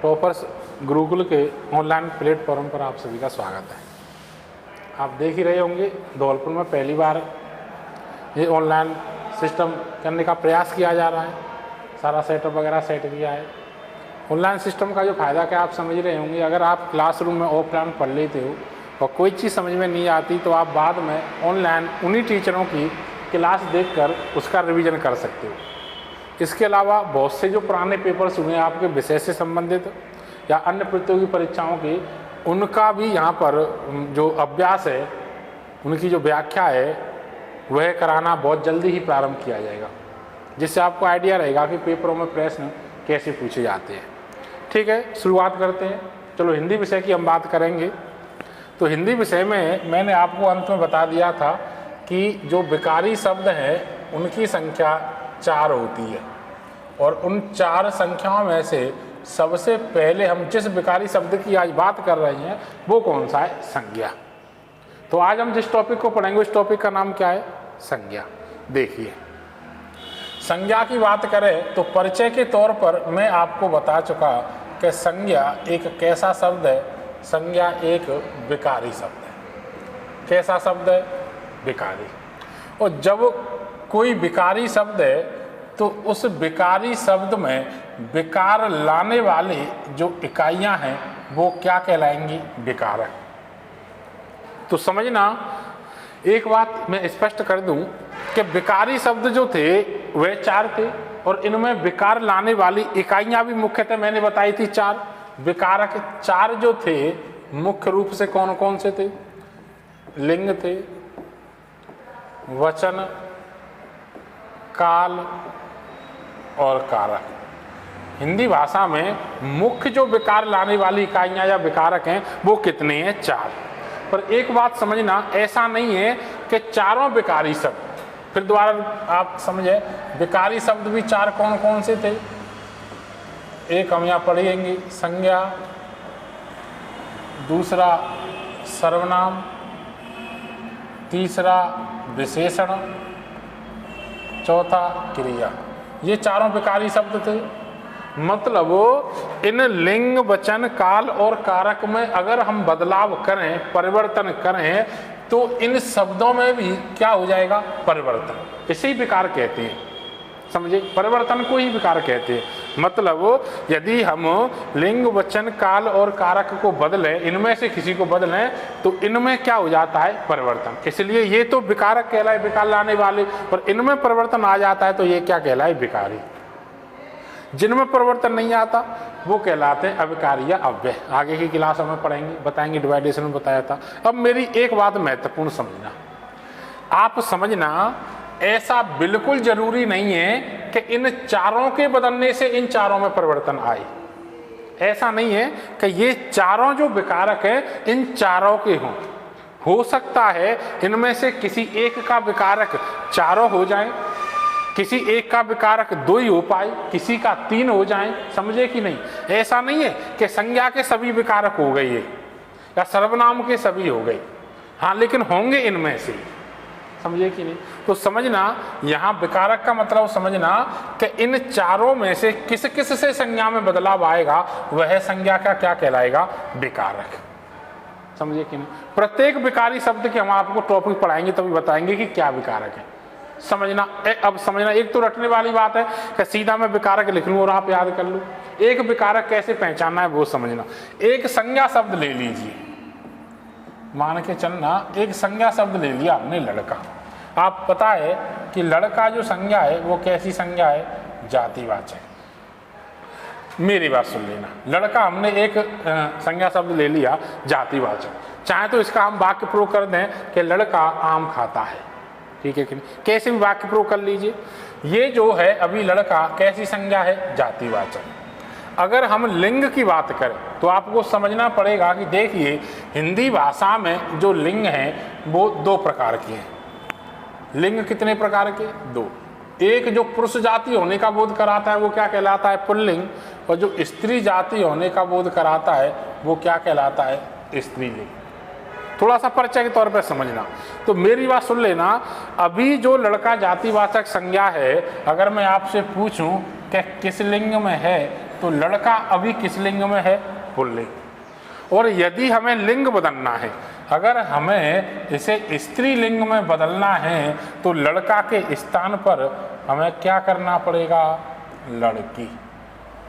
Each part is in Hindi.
टॉपर्स गुरुकुल के ऑनलाइन प्लेटफॉर्म पर आप सभी का स्वागत है। आप देख ही रहे होंगे धौलपुर में पहली बार ये ऑनलाइन सिस्टम करने का प्रयास किया जा रहा है। सारा सेटअप वगैरह सेट किया है। ऑनलाइन सिस्टम का जो फ़ायदा क्या आप समझ रहे होंगे, अगर आप क्लासरूम में ऑफलाइन पढ़ लेते हो और कोई चीज़ समझ में नहीं आती तो आप बाद में ऑनलाइन उन्हीं टीचरों की क्लास देखकर उसका रिवीजन कर सकते हो। इसके अलावा बहुत से जो पुराने पेपर्स हुए हैं आपके विषय से संबंधित या अन्य प्रतियोगी परीक्षाओं के, उनका भी यहाँ पर जो अभ्यास है, उनकी जो व्याख्या है वह कराना बहुत जल्दी ही प्रारंभ किया जाएगा, जिससे आपको आइडिया रहेगा कि पेपरों में प्रश्न कैसे पूछे जाते हैं। ठीक है, शुरुआत करते हैं। चलो हिंदी विषय की हम बात करेंगे। तो हिंदी विषय में मैंने आपको अंत में बता दिया था कि जो विकारी शब्द हैं उनकी संख्या 4 होती है और उन 4 संख्याओं में से सबसे पहले हम जिस विकारी शब्द की आज बात कर रहे हैं वो कौन सा है? संज्ञा। तो आज हम जिस टॉपिक को पढ़ेंगे उस टॉपिक का नाम क्या है? संज्ञा। देखिए, संज्ञा की बात करें तो परिचय के तौर पर मैं आपको बता चुका कि संज्ञा एक कैसा शब्द है? संज्ञा एक विकारी शब्द है। कैसा शब्द है? विकारी। और जब कोई विकारी शब्द है तो उस विकारी शब्द में विकार लाने वाली जो इकाइयां हैं वो क्या कहलाएंगी? विकारक। तो समझना, एक बात मैं स्पष्ट कर दूं कि विकारी शब्द जो थे वह 4 थे और इनमें विकार लाने वाली इकाइयां भी मुख्यतः मैंने बताई थी 4। विकारक 4 जो थे मुख्य रूप से कौन कौन से थे? लिंग थे, वचन, काल और कारक। हिंदी भाषा में मुख्य जो विकार लाने वाली इकाइयां या विकारक हैं वो कितने हैं? 4। पर एक बात समझना, ऐसा नहीं है कि चारों विकारी शब्द, फिर दोबारा आप समझे, विकारी शब्द भी 4 कौन कौन से थे? एक हम यहाँ पढ़ेंगे, संज्ञा, दूसरा सर्वनाम, तीसरा विशेषण, चौथा क्रिया। ये चारों विकारी शब्द थे। मतलब इन लिंग, वचन, काल और कारक में अगर हम बदलाव करें, परिवर्तन करें तो इन शब्दों में भी क्या हो जाएगा? परिवर्तन। इसे ही विकार कहते हैं। समझे? परिवर्तन को ही विकार कहते हैं। मतलब यदि हम लिंग, वचन, काल और कारक को बदलें, इनमें से किसी को बदलें तो इनमें क्या हो जाता है? परिवर्तन। इसलिए ये तो विकारक कहलाए, विकार लाने वाले, और इनमें परिवर्तन आ जाता है तो ये क्या कहलाए? विकारी। जिनमें परिवर्तन नहीं आता वो कहलाते हैं अविकारी या अव्यय। आगे की क्लासों में पढ़ेंगे, बताएंगे, डिवाइडेशन में बताया था। अब मेरी एक बात महत्वपूर्ण समझना, आप समझना, ऐसा बिल्कुल जरूरी नहीं है कि इन चारों के बदलने से इन चारों में परिवर्तन आए। ऐसा नहीं है कि ये चारों जो विकारक हैं इन चारों के हों। हो सकता है इनमें से किसी एक का विकारक चारों हो जाए, किसी एक का विकारक 2 ही हो पाए, किसी का 3 हो जाए। समझे कि नहीं? ऐसा नहीं है कि संज्ञा के सभी विकारक हो गए या सर्वनाम के सभी हो गए। हाँ, लेकिन होंगे इनमें से। समझे कि नहीं? तो समझना, यहाँ विकारक का मतलब समझना कि इन चारों में से किस किस से संज्ञा में बदलाव आएगा वह संज्ञा का क्या कहलाएगा? विकारक। समझे कि नहीं? प्रत्येक विकारी शब्द के हम आपको टॉपिक पढ़ाएंगे तभी बताएंगे कि क्या विकारक है। समझना। अब समझना, एक तो रटने वाली बात है कि सीधा मैं विकारक लिख लूँ और आप याद कर लो। एक विकारक कैसे पहचानना है वो समझना। एक संज्ञा शब्द ले लीजिए, मान के चलना, एक संज्ञा शब्द ले लिया हमने, लड़का। आप पता है कि लड़का जो संज्ञा है वो कैसी संज्ञा है? जातिवाचक। मेरी बात सुन लेना, लड़का हमने एक संज्ञा शब्द ले लिया, जातिवाचक। चाहे तो इसका हम वाक्य प्रयोग कर दें कि लड़का आम खाता है। ठीक है कि नहीं? कैसे भी वाक्य प्रयोग कर लीजिए। ये जो है अभी लड़का कैसी संज्ञा है? जातिवाचक। अगर हम लिंग की बात करें तो आपको समझना पड़ेगा कि देखिए, हिंदी भाषा में जो लिंग हैं वो 2 प्रकार के हैं। लिंग कितने प्रकार के? 2। एक जो पुरुष जाति होने का बोध कराता है वो क्या कहलाता है? पुल्लिंग। और जो स्त्री जाति होने का बोध कराता है वो क्या कहलाता है? स्त्रीलिंग। थोड़ा सा परिचय के तौर पर समझना। तो मेरी बात सुन लेना, अभी जो लड़का जातिवाचक संज्ञा है, अगर मैं आपसे पूछूं कि किस लिंग में है तो लड़का अभी किस लिंग में है? पुल्लिंग। और यदि हमें लिंग बदलना है, अगर हमें इसे स्त्रीलिंग में बदलना है तो लड़का के स्थान पर हमें क्या करना पड़ेगा? लड़की।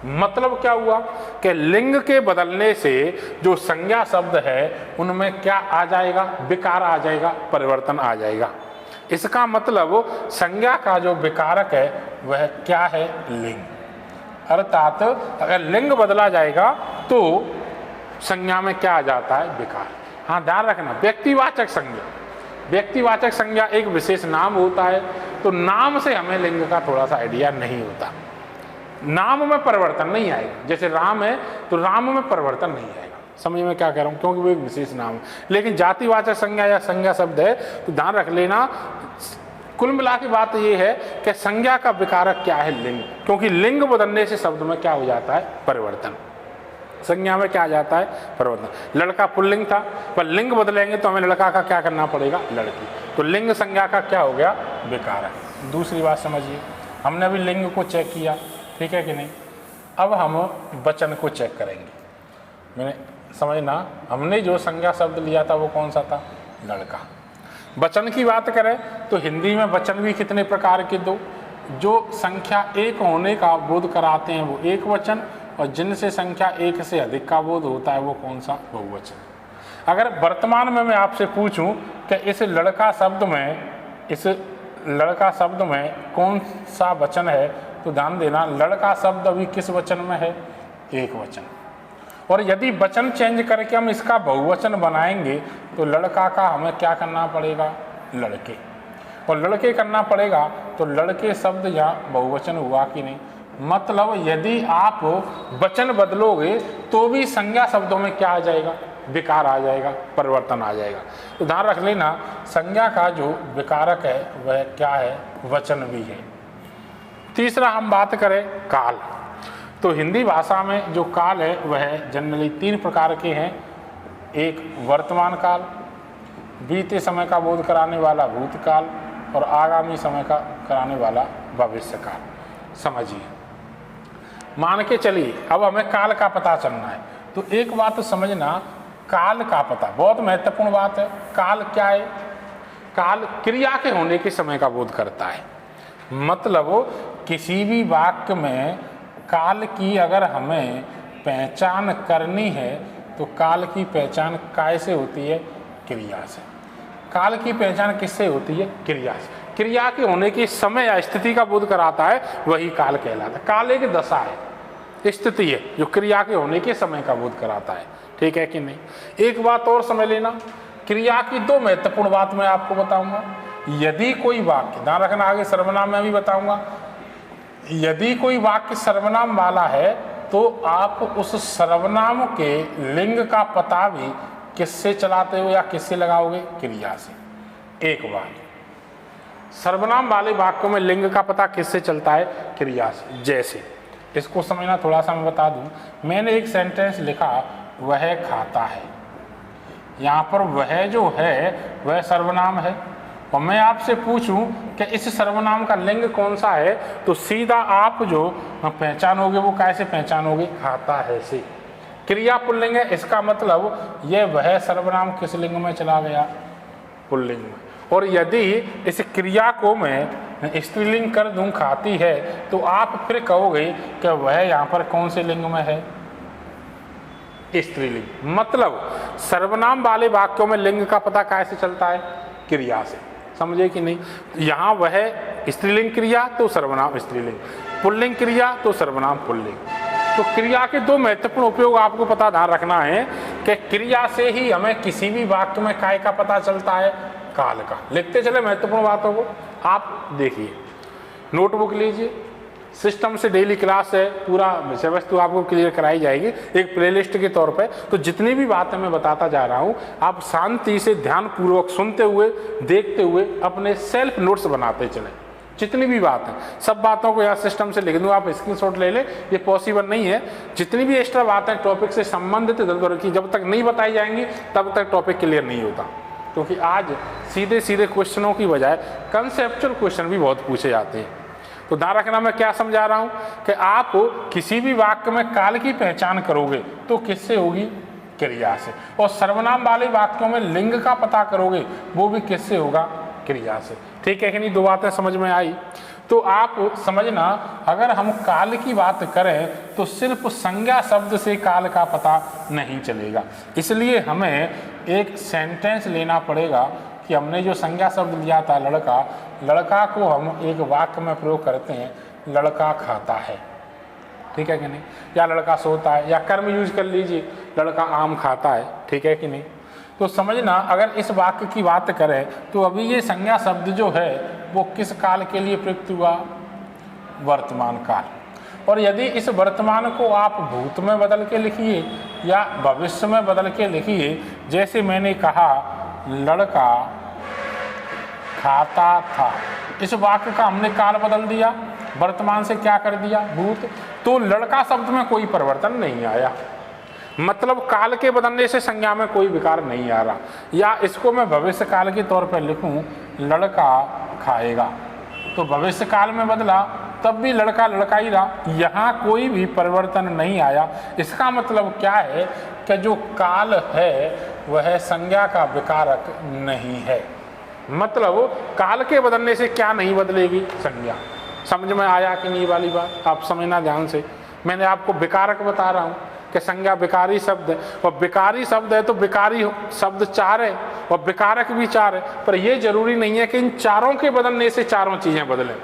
मतलब क्या हुआ कि लिंग के बदलने से जो संज्ञा शब्द है उनमें क्या आ जाएगा? विकार आ जाएगा, परिवर्तन आ जाएगा। इसका मतलब संज्ञा का जो विकारक है वह क्या है? लिंग। अर्थात अगर लिंग बदला जाएगा तो संज्ञा में क्या आ जाता है? विकार। हाँ, ध्यान रखना, व्यक्तिवाचक संज्ञा, व्यक्तिवाचक संज्ञा एक विशेष नाम होता है, तो नाम से हमें लिंग का थोड़ा सा आइडिया नहीं होता। नाम में परिवर्तन नहीं आएगा, जैसे राम है तो राम में परिवर्तन नहीं आएगा। समझ में क्या कह रहा हूँ? क्योंकि वो एक विशेष नाम है। लेकिन जातिवाचक संज्ञा या संज्ञा शब्द है तो ध्यान रख लेना, कुल मिला के बात ये है कि संज्ञा का विकारक क्या है? लिंग। क्योंकि लिंग बदलने से शब्द में क्या हो जाता है? परिवर्तन। संज्ञा में क्या आ जाता है? परिवर्तन। लड़का पुल्लिंग था, पर लिंग बदलेंगे तो हमें लड़का का क्या करना पड़ेगा? लड़की। तो लिंग संज्ञा का क्या हो गया? विकारक। दूसरी बात समझिए, हमने अभी लिंग को चेक किया, ठीक है कि नहीं? अब हम वचन को चेक करेंगे। मैंने समझना, हमने जो संज्ञा शब्द लिया था वो कौन सा था? लड़का। वचन की बात करें तो हिंदी में वचन भी कितने प्रकार के? दो। जो संख्या एक होने का बोध कराते हैं वो एक वचन, और जिनसे संख्या एक से अधिक का बोध होता है वो कौन सा? बहुवचन। अगर वर्तमान में मैं आपसे पूछूं कि इस लड़का शब्द में कौन सा वचन है, तो ध्यान देना, लड़का शब्द अभी किस वचन में है? एक वचन। और यदि वचन चेंज करके हम इसका बहुवचन बनाएंगे तो लड़का का हमें क्या करना पड़ेगा? लड़के। और लड़के करना पड़ेगा तो लड़के शब्द यहाँ बहुवचन हुआ कि नहीं? मतलब यदि आप वचन बदलोगे तो भी संज्ञा शब्दों में क्या आ जाएगा? विकार आ जाएगा, परिवर्तन आ जाएगा। तो ध्यान रख लेना, संज्ञा का जो विकारक है वह क्या है? वचन भी है। तीसरा हम बात करें काल, तो हिंदी भाषा में जो काल है वह जनरली तीन प्रकार के हैं। एक वर्तमान काल, बीते समय का बोध कराने वाला भूतकाल, और आगामी समय का कराने वाला भविष्य काल। समझिए, मान के चलिए अब हमें काल का पता चलना है, तो एक बात तो समझना, काल का पता बहुत महत्वपूर्ण बात है। काल क्या है? काल क्रिया के होने के समय का बोध करता है। मतलब किसी भी वाक्य में काल की अगर हमें पहचान करनी है तो काल की पहचान कैसे होती है? क्रिया से। काल की पहचान किससे होती है? क्रिया से। क्रिया के होने की समय या स्थिति का बोध कराता है, वही काल कहलाता है। काल एक दशा है, स्थिति है जो क्रिया के होने के समय का बोध कराता है। ठीक है कि नहीं? एक बात और समझ लेना, क्रिया की दो महत्वपूर्ण बात मैं आपको बताऊंगा। यदि कोई वाक्य, ध्यान रखना, आगे सर्वनाम में भी बताऊंगा, यदि कोई वाक्य सर्वनाम वाला है तो आप उस सर्वनाम के लिंग का पता भी किससे चलाते हो या किससे लगाओगे? क्रिया से। एक बात, सर्वनाम वाले वाक्यों में लिंग का पता किससे चलता है? क्रिया से। जैसे, इसको समझना, थोड़ा सा मैं बता दूं, मैंने एक सेंटेंस लिखा, वह खाता है। यहाँ पर वह जो है वह सर्वनाम है, और मैं आपसे पूछूं कि इस सर्वनाम का लिंग कौन सा है, तो सीधा आप जो पहचानोगे वो कैसे पहचानोगे? खाता है से। क्रिया पुल्लिंग है, इसका मतलब यह वह सर्वनाम किस लिंग में चला गया? पुल्लिंग में। और यदि इस क्रिया को मैं स्त्रीलिंग कर दूं, खाती है, तो आप फिर कहोगे कि वह यहाँ पर कौन से लिंग में है? स्त्रीलिंग। मतलब सर्वनाम वाले वाक्यों में लिंग का पता कैसे चलता है? क्रिया से। समझे कि नहीं? यहाँ वह स्त्रीलिंग क्रिया तो सर्वनाम स्त्रीलिंग, पुल्लिंग क्रिया तो सर्वनाम पुल्लिंग। तो क्रिया के दो महत्वपूर्ण उपयोग आपको पता ध्यान रखना है कि क्रिया से ही हमें किसी भी वाक्य में काय का पता चलता है? काल का। लिखते चले महत्वपूर्ण बातों को। आप देखिए, नोटबुक लीजिए, सिस्टम से डेली क्लास है, पूरा विषय वस्तु आपको क्लियर कराई जाएगी एक प्लेलिस्ट के तौर पे। तो जितनी भी बातें मैं बताता जा रहा हूँ, आप शांति से ध्यानपूर्वक सुनते हुए, देखते हुए अपने सेल्फ नोट्स बनाते चले। जितनी भी बात है, सब बातों को यहाँ सिस्टम से लिख दूँ, आप स्क्रीनशॉट ले ले, ये पॉसिबल नहीं है। जितनी भी एक्स्ट्रा बातें टॉपिक से संबंधित इधर उधर की जब तक नहीं बताई जाएंगी तब तक टॉपिक क्लियर नहीं होता। क्योंकि आज सीधे सीधे क्वेश्चनों की बजाय कंसेप्चुअल क्वेश्चन भी बहुत पूछे जाते हैं। तो ध्यान रखना मैं क्या समझा रहा हूं कि आप किसी भी वाक्य में काल की पहचान करोगे तो किससे होगी, क्रिया से। और सर्वनाम वाले वाक्यों में लिंग का पता करोगे वो भी किससे होगा, क्रिया से। ठीक है कि नहीं, दो बातें समझ में आई। तो आप समझना, अगर हम काल की बात करें तो सिर्फ संज्ञा शब्द से काल का पता नहीं चलेगा, इसलिए हमें एक सेंटेंस लेना पड़ेगा कि हमने जो संज्ञा शब्द लिया था लड़का, लड़का को हम एक वाक्य में प्रयोग करते हैं, लड़का खाता है। ठीक है कि नहीं, या लड़का सोता है, या कर्म यूज कर लीजिए, लड़का आम खाता है। ठीक है कि नहीं। तो समझना, अगर इस वाक्य की बात करें तो अभी ये संज्ञा शब्द जो है वो किस काल के लिए प्रयुक्त हुआ, वर्तमान काल। और यदि इस वर्तमान को आप भूत में बदल के लिखिए या भविष्य में बदल के लिखिए, जैसे मैंने कहा लड़का खाता था, इस वाक्य का हमने काल बदल दिया, वर्तमान से क्या कर दिया, भूत। तो लड़का शब्द में कोई परिवर्तन नहीं आया, मतलब काल के बदलने से संज्ञा में कोई विकार नहीं आ रहा। या इसको मैं भविष्य काल के तौर पर लिखूं, लड़का खाएगा, तो भविष्य काल में बदला तब भी लड़का लड़का ही रहा, यहाँ कोई भी परिवर्तन नहीं आया। इसका मतलब क्या है कि जो काल है वह संज्ञा का विकारक नहीं है, मतलब काल के बदलने से क्या नहीं बदलेगी, संज्ञा। समझ में आया कि नहीं वाली बात, आप समझना ध्यान से। मैंने आपको विकारक बता रहा हूँ कि संज्ञा विकारी शब्द है, और विकारी शब्द है तो विकारी शब्द चार है और विकारक भी चार है, पर यह जरूरी नहीं है कि इन चारों के बदलने से चारों चीजें बदलें।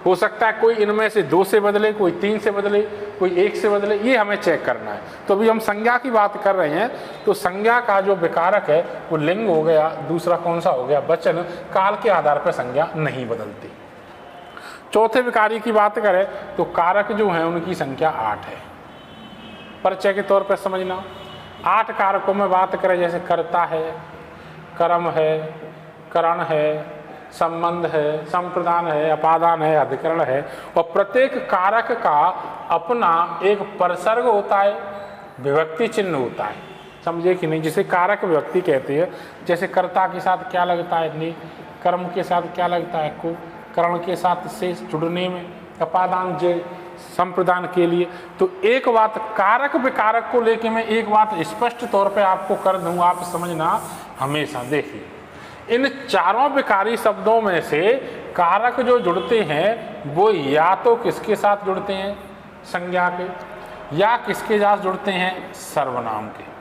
हो सकता है कोई इनमें से दो से बदले, कोई तीन से बदले, कोई एक से बदले, ये हमें चेक करना है। तो अभी हम संज्ञा की बात कर रहे हैं, तो संज्ञा का जो विकारक है वो लिंग हो गया, दूसरा कौन सा हो गया, वचन। काल के आधार पर संज्ञा नहीं बदलती। चौथे विकारी की बात करें तो कारक जो है उनकी संख्या 8 है। परिचय के तौर पर समझना, 8 कारकों में बात करें, जैसे कर्ता है, कर्म है, करण है, संबंध है, संप्रदान है, अपादान है, अधिकरण है, और प्रत्येक कारक का अपना एक परसर्ग होता है, विभक्ति चिन्ह होता है। समझे कि नहीं, जिसे कारक विभक्ति कहते हैं। जैसे कर्ता के साथ क्या लगता है, नि, कर्म के साथ क्या लगता है, को, करण के साथ से जुड़ने में, अपादान जे, संप्रदान के लिए। तो एक बात कारक विकारक को लेके मैं एक बात स्पष्ट तौर पे आपको कर दूं, आप समझना हमेशा। देखिए, इन चारों विकारी शब्दों में से कारक जो जुड़ते हैं वो या तो किसके साथ जुड़ते हैं, संज्ञा के, या किसके साथ जुड़ते हैं, सर्वनाम के।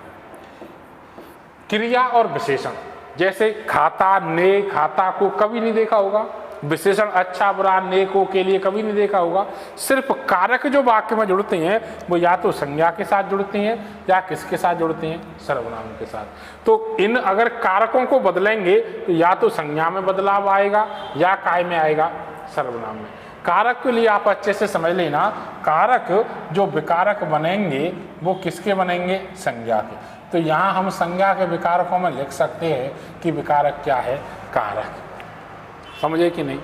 क्रिया और विशेषण, जैसे खाता, ने, खाता को कभी नहीं देखा होगा, विशेषण अच्छा बुरा नेको के लिए कभी नहीं देखा होगा। सिर्फ कारक जो वाक्य में जुड़ते हैं वो या तो संज्ञा के साथ जुड़ते हैं या किसके साथ जुड़ते हैं, सर्वनाम के साथ। तो इन अगर कारकों को बदलेंगे तो या तो संज्ञा में बदलाव आएगा या काय में आएगा, सर्वनाम में। कारक के लिए आप अच्छे से समझ लेना, कारक जो विकारक बनेंगे वो किसके बनेंगे, संज्ञा के। तो यहाँ हम संज्ञा के विकारकों में लिख सकते हैं कि विकारक क्या है, कारक। समझे कि नहीं,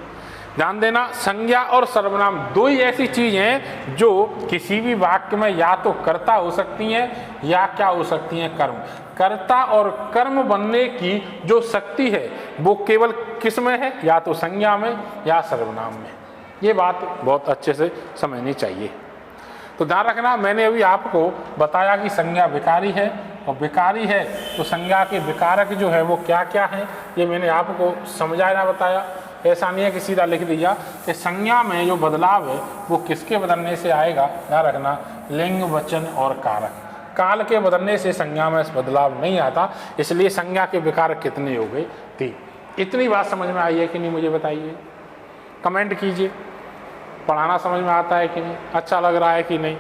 ध्यान देना। संज्ञा और सर्वनाम दो ही ऐसी चीज हैं जो किसी भी वाक्य में या तो कर्ता हो सकती हैं या क्या हो सकती हैं, कर्म। कर्ता और कर्म बनने की जो शक्ति है वो केवल किस में है, या तो संज्ञा में या सर्वनाम में। ये बात बहुत अच्छे से समझनी चाहिए। तो ध्यान रखना, मैंने अभी आपको बताया कि संज्ञा विकारी है, और विकारी है तो संज्ञा के विकारक जो है वो क्या क्या है, ये मैंने आपको समझाया बताया। ऐसा नहीं है कि सीधा लिख दिया कि संज्ञा में जो बदलाव है वो किसके बदलने से आएगा, ध्यान रखना, लिंग, वचन और कारक। काल के बदलने से संज्ञा में बदलाव नहीं आता, इसलिए संज्ञा के विकारक कितने हो गए, 3। इतनी बात समझ में आई है कि नहीं, मुझे बताइए, कमेंट कीजिए। पढ़ाना समझ में आता है कि नहीं, अच्छा लग रहा है कि नहीं।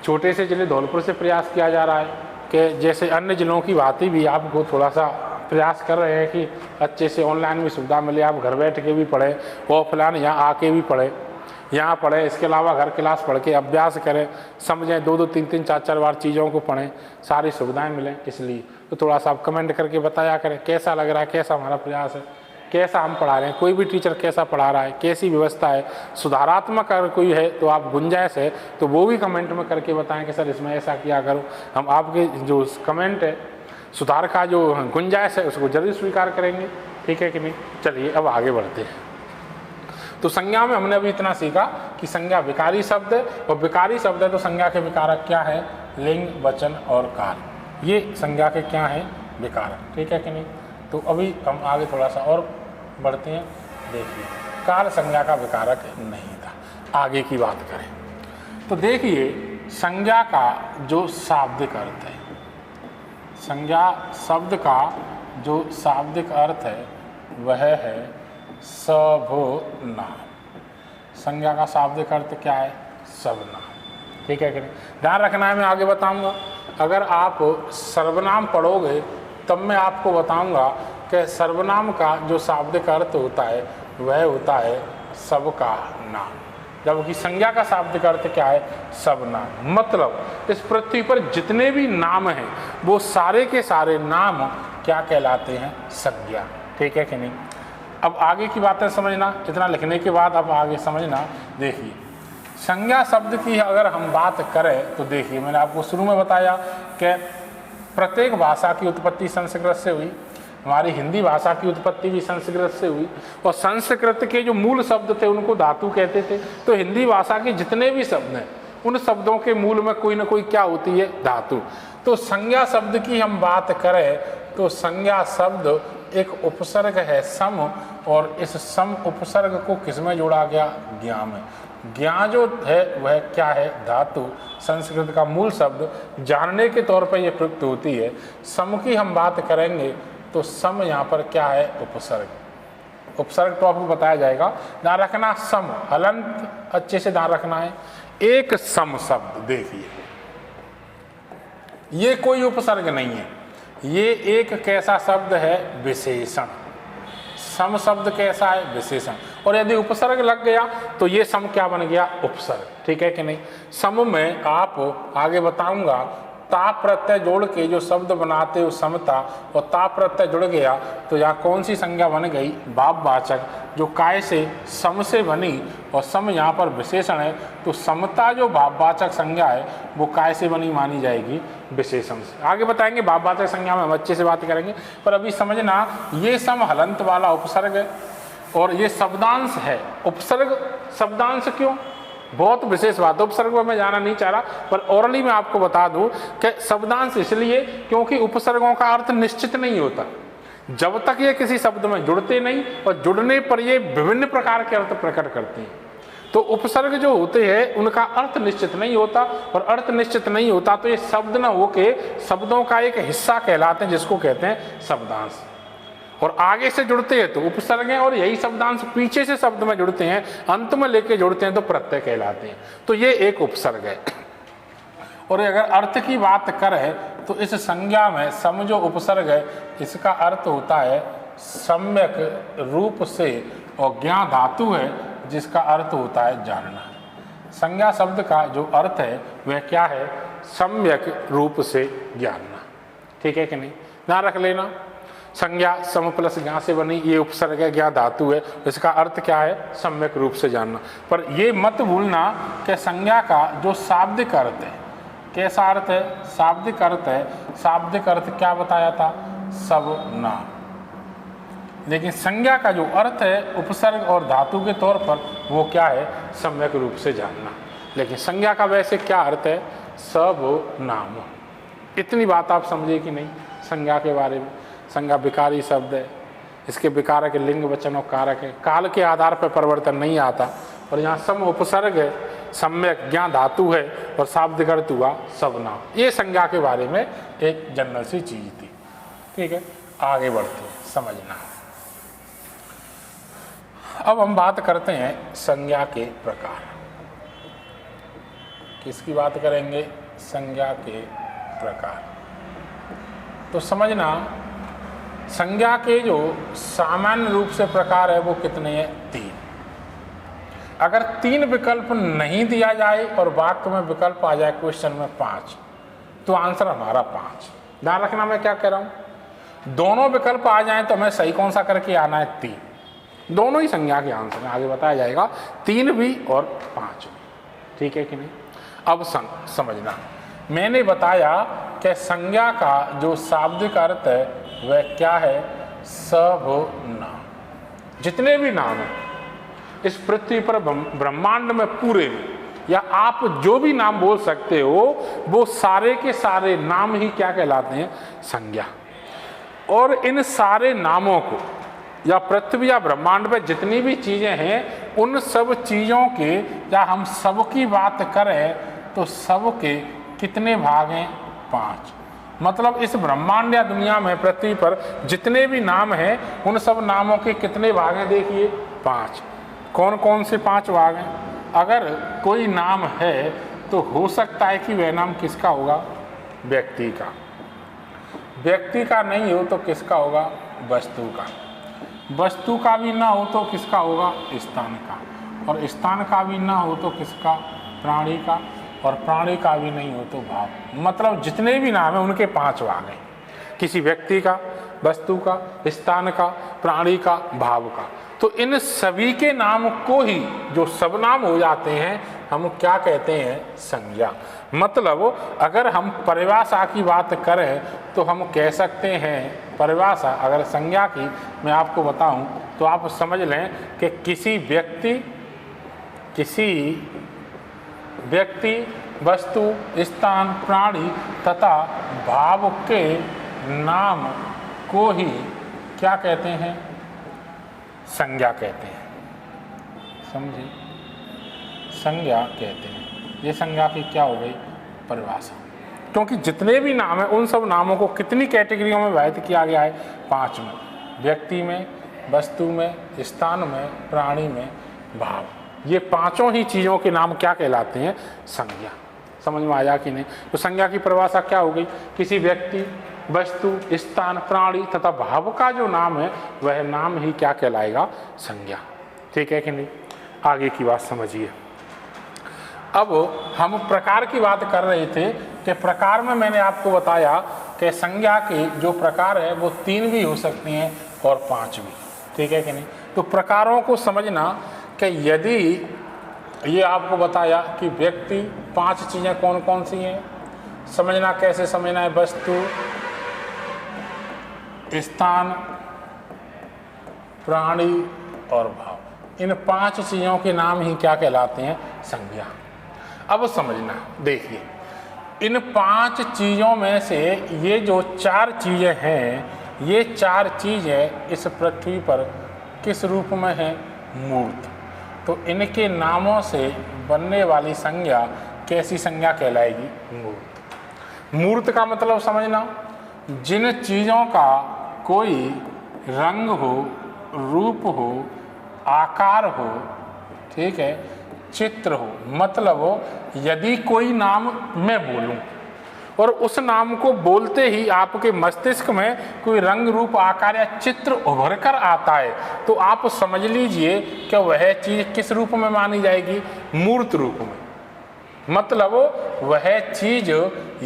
छोटे से जिले धौलपुर से प्रयास किया जा रहा है कि जैसे अन्य जिलों की भांति भी आपको थोड़ा सा प्रयास कर रहे हैं कि अच्छे से ऑनलाइन भी सुविधा मिले, आप घर बैठ के भी पढ़ें, ऑफलाइन यहाँ आके भी पढ़ें, यहाँ पढ़ें, इसके अलावा घर क्लास पढ़ के अभ्यास करें, समझें, 2-2, 3-3, 4-4 बार चीज़ों को पढ़ें, सारी सुविधाएं मिलें। इसलिए तो थोड़ा सा आप कमेंट करके बताया करें कैसा लग रहा है, कैसा हमारा प्रयास है, कैसा हम पढ़ा रहे हैं, कोई भी टीचर कैसा पढ़ा रहा है, कैसी व्यवस्था है, सुधारात्मक अगर कोई है तो आप गुंजाइश है तो वो भी कमेंट में करके बताएं कि सर इसमें ऐसा किया करो। हम आपके जो कमेंट है, सुधार का जो गुंजाइश है उसको जल्दी स्वीकार करेंगे। ठीक है कि नहीं, चलिए अब आगे बढ़ते हैं। तो संज्ञा में हमने अभी इतना सीखा कि संज्ञा विकारी शब्द है, और विकारी शब्द है तो संज्ञा के विकारक क्या है, लिंग, वचन और काल, ये संज्ञा के क्या है, विकारक, ठीक है कि नहीं। तो अभी हम आगे थोड़ा सा और बढ़ते हैं। देखिए काल संज्ञा का विकारक नहीं था। आगे की बात करें तो देखिए संज्ञा का जो शाब्दिक अर्थ है, संज्ञा शब्द का जो शाब्दिक अर्थ है वह है सर्वनाम। संज्ञा का शाब्दिक अर्थ क्या है, सर्वनाम, ठीक है कि नहीं। ध्यान रखना है, मैं आगे बताऊंगा। अगर आप सर्वनाम पढ़ोगे तब मैं आपको बताऊंगा कि सर्वनाम का जो शाब्दिक अर्थ होता है वह होता है सबका नाम, जबकि संज्ञा का शाब्दिक अर्थ क्या है, सब नाम। मतलब इस पृथ्वी पर जितने भी नाम हैं वो सारे के सारे नाम क्या कहलाते हैं, संज्ञा, ठीक है कि नहीं। अब आगे की बातें समझना, इतना लिखने के बाद अब आगे समझना। देखिए संज्ञा शब्द की अगर हम बात करें तो देखिए मैंने आपको शुरू में बताया कि प्रत्येक भाषा की उत्पत्ति संस्कृत से हुई, हमारी हिंदी भाषा की उत्पत्ति भी संस्कृत से हुई, और संस्कृत के जो मूल शब्द थे उनको धातु कहते थे। तो हिंदी भाषा के जितने भी शब्द हैं उन शब्दों के मूल में कोई ना कोई क्या होती है, धातु। तो संज्ञा शब्द की हम बात करें तो संज्ञा शब्द एक उपसर्ग है सम, और इस सम उपसर्ग को किसमें जोड़ा गया, ज्ञा में। ज्ञा जो है वह क्या है, धातु। संस्कृत का मूल शब्द जानने के तौर पर यह प्रयुक्त होती है। सम की हम बात करेंगे तो सम यहाँ पर क्या है, उपसर्ग। उपसर्ग तो आपको बताया जाएगा। ध्यान रखना, सम हलंत अच्छे से ध्यान रखना है। एक सम शब्द देखिए, ये कोई उपसर्ग नहीं है, ये एक कैसा शब्द है, विशेषण। सम शब्द कैसा है, विशेषण। और यदि उपसर्ग लग गया तो ये सम क्या बन गया, उपसर्ग, ठीक है कि नहीं। सम में आप आगे बताऊंगा ता प्रत्यय जोड़ के जो शब्द बनाते हो समता, और ता प्रत्यय जुड़ गया तो यहाँ कौन सी संज्ञा बन गई, भाववाचक, जो काय से सम से बनी, और सम यहाँ पर विशेषण है तो समता जो भाववाचक संज्ञा है वो काय से बनी मानी जाएगी, विशेषण से। आगे बताएंगे भाववाचक संज्ञा में हम अच्छे से बात करेंगे, पर अभी समझना ये सम हलंत वाला उपसर्ग है और ये शब्दांश है। उपसर्ग शब्दांश क्यों, बहुत विशेष बात है, उपसर्ग में मैं जाना नहीं चाह रहा, पर ओरली में आपको बता दूं कि शब्दांश इसलिए क्योंकि उपसर्गों का अर्थ निश्चित नहीं होता जब तक ये किसी शब्द में जुड़ते नहीं, और जुड़ने पर ये विभिन्न प्रकार के अर्थ प्रकट करते हैं। तो उपसर्ग जो होते हैं उनका अर्थ निश्चित नहीं होता, और अर्थ निश्चित नहीं होता तो ये शब्द न होके शब्दों का एक हिस्सा कहलाते हैं, जिसको कहते हैं शब्दांश। और आगे से जुड़ते हैं तो उपसर्ग हैं, और यही शब्दांश पीछे से शब्द में जुड़ते हैं, अंत में लेके जुड़ते हैं तो प्रत्यय कहलाते हैं। तो ये एक उपसर्ग है। और अगर अर्थ की बात करें तो इस संज्ञा में सम जो उपसर्ग है इसका अर्थ होता है सम्यक रूप से, और ज्ञा धातु है जिसका अर्थ होता है जानना। संज्ञा शब्द का जो अर्थ है वह क्या है, सम्यक रूप से जानना, ठीक है कि नहीं। ध्यान रख लेना, संज्ञा सम प्लस ज्ञा से बनी, ये उपसर्ग है, ज्ञा धातु है, इसका अर्थ क्या है, सम्यक रूप से जानना। पर ये मत भूलना कि संज्ञा का जो शाब्दिक अर्थ है, कैसा अर्थ है, शाब्दिक अर्थ है। शाब्दिक अर्थ क्या बताया था, सब नाम। लेकिन संज्ञा का जो अर्थ है उपसर्ग और धातु के तौर पर वो क्या है, सम्यक रूप से जानना। लेकिन संज्ञा का वैसे क्या अर्थ है, सब नाम। इतनी बात आप समझे कि नहीं संज्ञा के बारे में। संज्ञा विकारी शब्द है, इसके विकारक लिंग वचन और कारक है, काल के आधार पर परिवर्तन नहीं आता। और यहाँ सम उपसर्ग है, सम्यक ज्ञा धातु है, और शाब्दिक अर्थ हुआ सब नाम। ये संज्ञा के बारे में एक जनरल सी चीज थी, ठीक है। आगे बढ़ते हैं, समझना। अब हम बात करते हैं संज्ञा के प्रकार। किसकी बात करेंगे, संज्ञा के प्रकार। तो समझना, संज्ञा के जो सामान्य रूप से प्रकार है वो कितने हैं, 3। अगर 3 विकल्प नहीं दिया जाए और वाक्य में विकल्प आ जाए क्वेश्चन में 5, तो आंसर हमारा 5। ध्यान रखना मैं क्या कह रहा हूं, दोनों विकल्प आ जाएं तो हमें सही कौन सा करके आना है, 3। दोनों ही संज्ञा के आंसर में आगे बताया जाएगा, 3 भी और 5 भी, ठीक है कि नहीं। अब समझना, मैंने बताया कि संज्ञा का जो शाब्दिक अर्थ है वह क्या है, सब नाम। जितने भी नाम हैं इस पृथ्वी पर ब्रह्मांड में पूरे में, या आप जो भी नाम बोल सकते हो, वो सारे के सारे नाम ही क्या कहलाते हैं? संज्ञा। और इन सारे नामों को, या पृथ्वी या ब्रह्मांड में जितनी भी चीज़ें हैं, उन सब चीज़ों के, या हम सब की बात करें तो सब के कितने भाग हैं? 5। मतलब इस ब्रह्मांड या दुनिया में, पृथ्वी पर जितने भी नाम हैं, उन सब नामों के कितने भाग हैं? देखिए 5। कौन कौन से 5 भाग हैं? अगर कोई नाम है तो हो सकता है कि वह नाम किसका होगा? व्यक्ति का। व्यक्ति का नहीं हो तो किसका होगा? वस्तु का। वस्तु का भी ना हो तो किसका होगा? स्थान का। और स्थान का भी ना हो तो किसका? प्राणी का। और प्राणी का भी नहीं हो तो भाव। मतलब जितने भी नाम हैं उनके 5 भाग हैं, किसी व्यक्ति का, वस्तु का, स्थान का, प्राणी का, भाव का। तो इन सभी के नाम को ही, जो सब नाम हो जाते हैं, हम क्या कहते हैं? संज्ञा। मतलब अगर हम परिभाषा की बात करें तो हम कह सकते हैं, परिभाषा अगर संज्ञा की मैं आपको बताऊं तो आप समझ लें कि किसी व्यक्ति, वस्तु, स्थान, प्राणी तथा भाव के नाम को ही क्या कहते हैं? संज्ञा कहते हैं। समझे? संज्ञा कहते हैं। ये संज्ञा की क्या हो गई? परिभाषा। क्योंकि जितने भी नाम हैं उन सब नामों को कितनी कैटेगरियों में विभाजित किया गया है? 5 में। व्यक्ति में, वस्तु में, स्थान में, प्राणी में, भाव। ये 5 ही चीज़ों के नाम क्या कहलाते हैं? संज्ञा। समझ में आया कि नहीं? तो संज्ञा की परिभाषा क्या हो गई? किसी व्यक्ति, वस्तु, स्थान, प्राणी तथा भाव का जो नाम है वह नाम ही क्या कहलाएगा? संज्ञा। ठीक है कि नहीं? आगे की बात समझिए। अब हम प्रकार की बात कर रहे थे कि प्रकार में मैंने आपको बताया कि संज्ञा के जो प्रकार है वो 3 भी हो सकती हैं और 5 भी। ठीक है कि नहीं? तो प्रकारों को समझना कि यदि ये आपको बताया कि व्यक्ति, 5 चीज़ें कौन कौन सी हैं, समझना कैसे समझना है? वस्तु, स्थान, प्राणी और भाव। इन 5 चीज़ों के नाम ही क्या कहलाते हैं? संज्ञा। अब समझना, देखिए इन 5 चीज़ों में से ये जो 4 चीज़ें हैं, ये 4 चीज़ें इस पृथ्वी पर किस रूप में हैं? मूर्त। तो इनके नामों से बनने वाली संज्ञा कैसी संज्ञा कहलाएगी? मूर्त। मूर्त का मतलब समझना, जिन चीज़ों का कोई रंग हो, रूप हो, आकार हो, ठीक है, चित्र हो। मतलब यदि कोई नाम मैं बोलूं और उस नाम को बोलते ही आपके मस्तिष्क में कोई रंग, रूप, आकार या चित्र उभर कर आता है, तो आप समझ लीजिए कि वह चीज़ किस रूप में मानी जाएगी? मूर्त रूप में। मतलब वह चीज़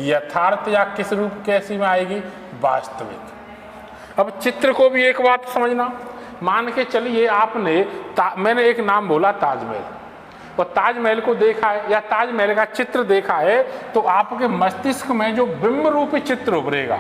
यथार्थ या किस रूप, कैसी में आएगी? वास्तविक। अब चित्र को भी एक बात समझना, मान के चलिए मैंने एक नाम बोला ताजमहल, और ताजमहल को देखा है या ताजमहल का चित्र देखा है, तो आपके मस्तिष्क में जो बिंब रूपी चित्र उभरेगा,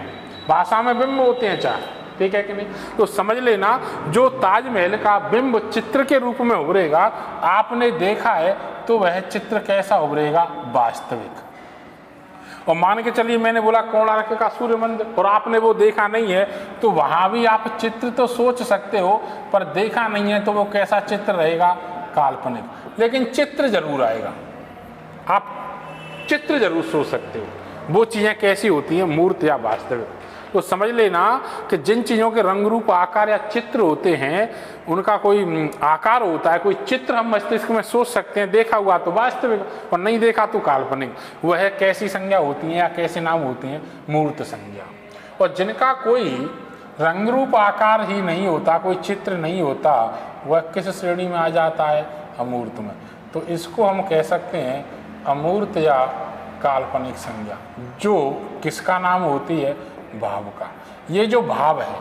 भाषा में बिंब होते हैं 4, ठीक है कि नहीं? तो समझ लेना, जो ताजमहल का बिंब चित्र के रूप में उभरेगा, आपने देखा है तो वह चित्र कैसा उभरेगा? वास्तविक। और मान के चलिए मैंने बोला कोणार्क का सूर्य मंदिर, और आपने वो देखा नहीं है, तो वहां भी आप चित्र तो सोच सकते हो, पर देखा नहीं है तो वो कैसा चित्र रहेगा? काल्पनिक। लेकिन चित्र जरूर आएगा, आप चित्र जरूर सोच सकते हो। वो चीज़ें कैसी होती हैं? मूर्त या वास्तविक। तो समझ लेना कि जिन चीज़ों के रंग, रूप, आकार या चित्र होते हैं, उनका कोई आकार होता है, कोई चित्र हम मस्तिष्क में सोच सकते हैं, देखा हुआ तो वास्तविक और नहीं देखा तो काल्पनिक। वह कैसी संज्ञा होती हैं या कैसे नाम होती हैं? मूर्त संज्ञा। और जिनका कोई रंग, रूप, आकार ही नहीं होता, कोई चित्र नहीं होता, वह किस श्रेणी में आ जाता है? अमूर्त में। तो इसको हम कह सकते हैं अमूर्त या काल्पनिक संज्ञा, जो किसका नाम होती है? भाव का। ये जो भाव है,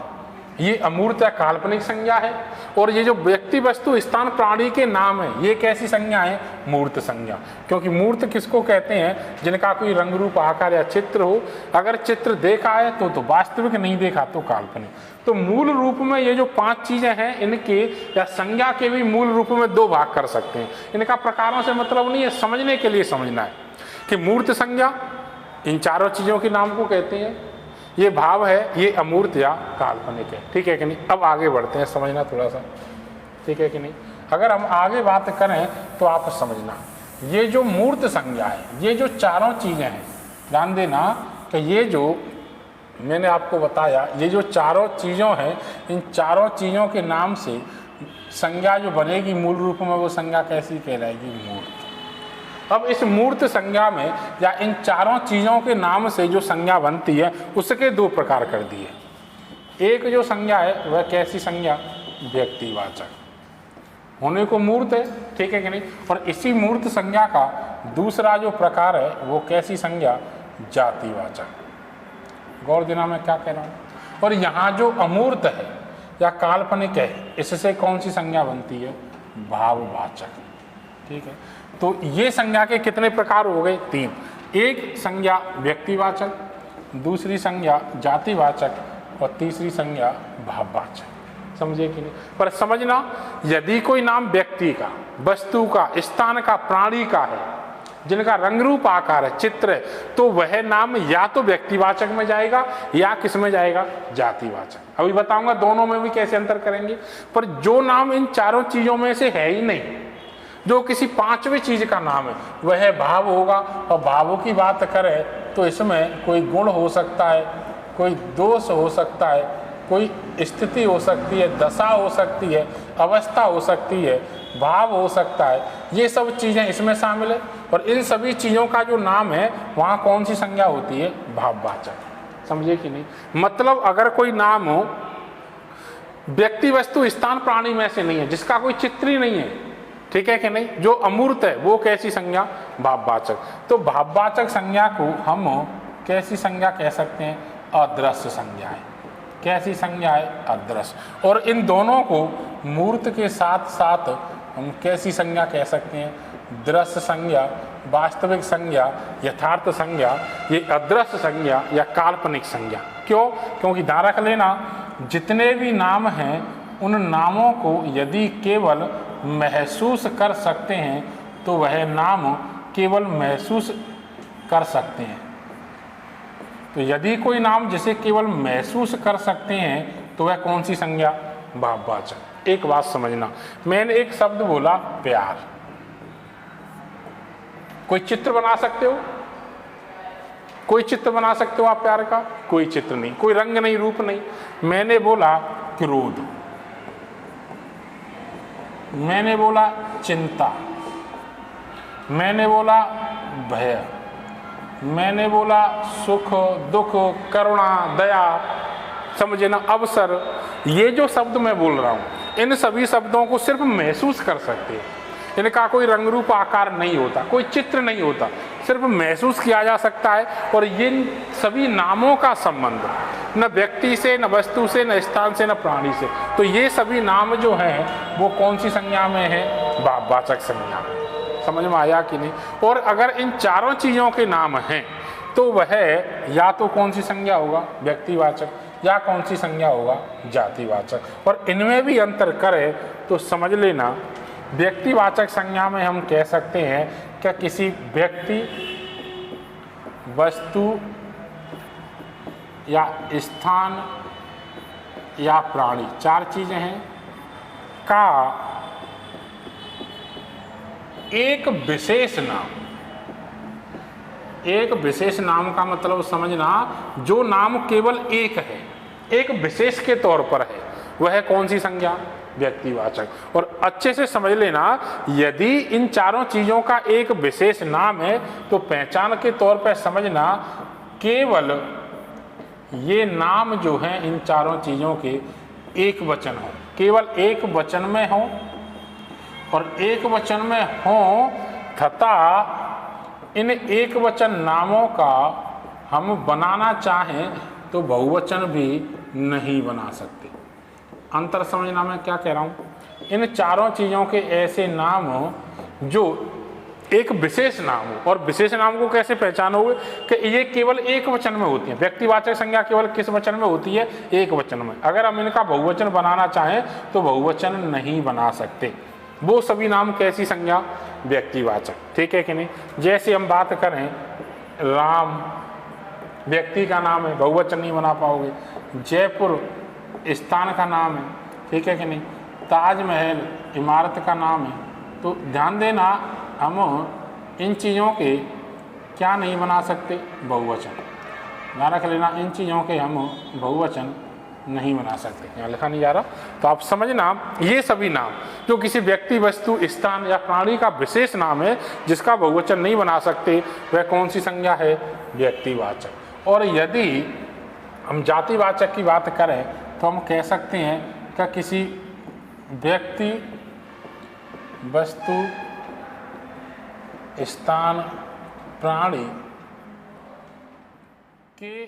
ये अमूर्त या काल्पनिक संज्ञा है। और ये जो व्यक्ति वस्तु स्थान प्राणी के नाम है, ये कैसी संज्ञा है? मूर्त संज्ञा। क्योंकि मूर्त किसको कहते हैं? जिनका कोई रंग रूप आकार या चित्र हो। अगर चित्र देखा है तो वास्तविक, नहीं देखा तो काल्पनिक। तो मूल रूप में ये जो 5 चीजें हैं, इनके या संज्ञा के भी मूल रूप में 2 भाग कर सकते हैं। इनका प्रकारों से मतलब नहीं है, समझने के लिए समझना है कि मूर्त संज्ञा इन चारों चीजों के नाम को कहते हैं, ये भाव है, ये अमूर्त या काल्पनिक है। ठीक है कि नहीं? अब आगे बढ़ते हैं, समझना थोड़ा सा, ठीक है कि नहीं? अगर हम आगे बात करें तो आप समझना, ये जो मूर्त संज्ञा है, ये जो चारों चीजें हैं, ध्यान देना कि ये जो मैंने आपको बताया, ये जो चारों चीज़ों हैं, इन चारों चीज़ों के नाम से संज्ञा जो बनेगी मूल रूप में, वो संज्ञा कैसी कहलाएगी? मूर्त। अब इस मूर्त संज्ञा में या इन चारों चीज़ों के नाम से जो संज्ञा बनती है, उसके 2 प्रकार कर दिए। एक जो संज्ञा है वह कैसी संज्ञा? व्यक्तिवाचक, होने को मूर्त है, ठीक है कि नहीं? और इसी मूर्त संज्ञा का दूसरा जो प्रकार है वो कैसी संज्ञा? जातिवाचक। गौर देना मैं क्या कह रहा हूँ। और यहाँ जो अमूर्त है या काल्पनिक है, इससे कौन सी संज्ञा बनती है? भाववाचक। ठीक है, तो ये संज्ञा के कितने प्रकार हो गए? 3। एक संज्ञा व्यक्तिवाचक, दूसरी संज्ञा जातिवाचक और तीसरी संज्ञा भाववाचक। समझे कि नहीं? पर समझना, यदि कोई नाम व्यक्ति का, वस्तु का, स्थान का, प्राणी का है, जिनका रंग रूप आकार है, चित्र है, तो वह नाम या तो व्यक्तिवाचक में जाएगा या किस में जाएगा? जातिवाचक। अभी बताऊंगा दोनों में भी कैसे अंतर करेंगे। पर जो नाम इन चारों चीजों में से है ही नहीं, जो किसी 5वीं चीज का नाम है, वह भाव होगा। और भावों की बात करें तो इसमें कोई गुण हो सकता है, कोई दोष हो सकता है, कोई स्थिति हो सकती है, दशा हो सकती है, अवस्था हो सकती है, भाव हो सकता है, ये सब चीज़ें इसमें शामिल है। और इन सभी चीज़ों का जो नाम है, वहाँ कौन सी संज्ञा होती है? भाववाचक। समझे कि नहीं? मतलब अगर कोई नाम हो व्यक्ति वस्तु स्थान प्राणी में से नहीं है, जिसका कोई चित्र ही नहीं है, ठीक है कि नहीं, जो अमूर्त है, वो कैसी संज्ञा? भाववाचक। तो भाववाचक संज्ञा को हम कैसी संज्ञा कह सकते हैं? अदृश्य संज्ञा है। कैसी संज्ञा है? अदृश्य। और इन दोनों को मूर्त के साथ साथ हम कैसी संज्ञा कह सकते हैं? दृश्य संज्ञा, वास्तविक संज्ञा, यथार्थ संज्ञा, ये अदृश्य संज्ञा या काल्पनिक संज्ञा। क्यों? क्योंकि ध्यान रख लेना, जितने भी नाम हैं, उन नामों को यदि केवल महसूस कर सकते हैं तो वह नाम केवल महसूस कर सकते हैं। तो यदि कोई नाम जिसे केवल महसूस कर सकते हैं तो वह कौन सी संज्ञा? भाववाचक। एक बात समझना, मैंने एक शब्द बोला प्यार। कोई चित्र बना सकते हो? कोई चित्र बना सकते हो आप प्यार का? कोई चित्र नहीं, कोई रंग नहीं, रूप नहीं। मैंने बोला क्रोध, मैंने बोला चिंता, मैंने बोला भय, मैंने बोला सुख, दुख, करुणा, दया, समझे ना, अवसर। ये जो शब्द मैं बोल रहा हूँ, इन सभी शब्दों को सिर्फ महसूस कर सकते हैं। इनका कोई रंग रूप आकार नहीं होता, कोई चित्र नहीं होता, सिर्फ महसूस किया जा सकता है। और ये सभी नामों का संबंध न व्यक्ति से, न वस्तु से, न स्थान से, न प्राणी से। तो ये सभी नाम जो हैं वो कौन सी संज्ञा में है? भाववाचक संज्ञा में। समझ में आया कि नहीं? और अगर इन चारों चीज़ों के नाम हैं तो वह या तो कौन सी संज्ञा होगा? व्यक्तिवाचक, या कौन सी संज्ञा होगा? जातिवाचक। और इनमें भी अंतर करें तो समझ लेना, व्यक्तिवाचक संज्ञा में हम कह सकते हैं कि किसी व्यक्ति, वस्तु या स्थान या प्राणी, 4 चीजें हैं, का एक विशेष नाम। एक विशेष नाम का मतलब समझना, जो नाम केवल एक है, एक विशेष के तौर पर है, वह कौन सी संज्ञा? व्यक्तिवाचक। और अच्छे से समझ लेना, यदि इन चारों चीजों का एक विशेष नाम है तो पहचान के तौर पर समझना, केवल ये नाम जो हैं इन चारों चीजों के एक वचन हो, केवल एक वचन में हो, और एक वचन में हो तथा इन एक वचन नामों का हम बनाना चाहें तो बहुवचन भी नहीं बना सकते। अंतर समझना मैं क्या कह रहा हूँ, इन चारों चीज़ों के ऐसे नाम हो जो एक विशेष नाम हो। और विशेष नाम को कैसे पहचानोगे कि ये केवल एक वचन में होती है। व्यक्तिवाचक संज्ञा केवल किस वचन में होती है? एक वचन में। अगर हम इनका बहुवचन बनाना चाहें तो बहुवचन नहीं बना सकते। वो सभी नाम कैसी संज्ञा? व्यक्तिवाचक, ठीक है कि नहीं। जैसे हम बात करें राम, व्यक्ति का नाम है, बहुवचन नहीं बना पाओगे। जयपुर स्थान का नाम है, ठीक है कि नहीं। ताजमहल इमारत का नाम है। तो ध्यान देना, हम इन चीज़ों के क्या नहीं बना सकते? बहुवचन। ध्यान रख लेना, इन चीज़ों के हम बहुवचन नहीं बना सकते। यहाँ लिखा नहीं जा रहा, तो आप समझना, ये सभी नाम जो किसी व्यक्ति, वस्तु, स्थान या प्राणी का विशेष नाम है जिसका बहुवचन नहीं बना सकते, वह कौन सी संज्ञा है? व्यक्तिवाचक। और यदि हम जातिवाचक की बात करें तो हम कह सकते हैं कि किसी व्यक्ति, वस्तु, स्थान, प्राणी के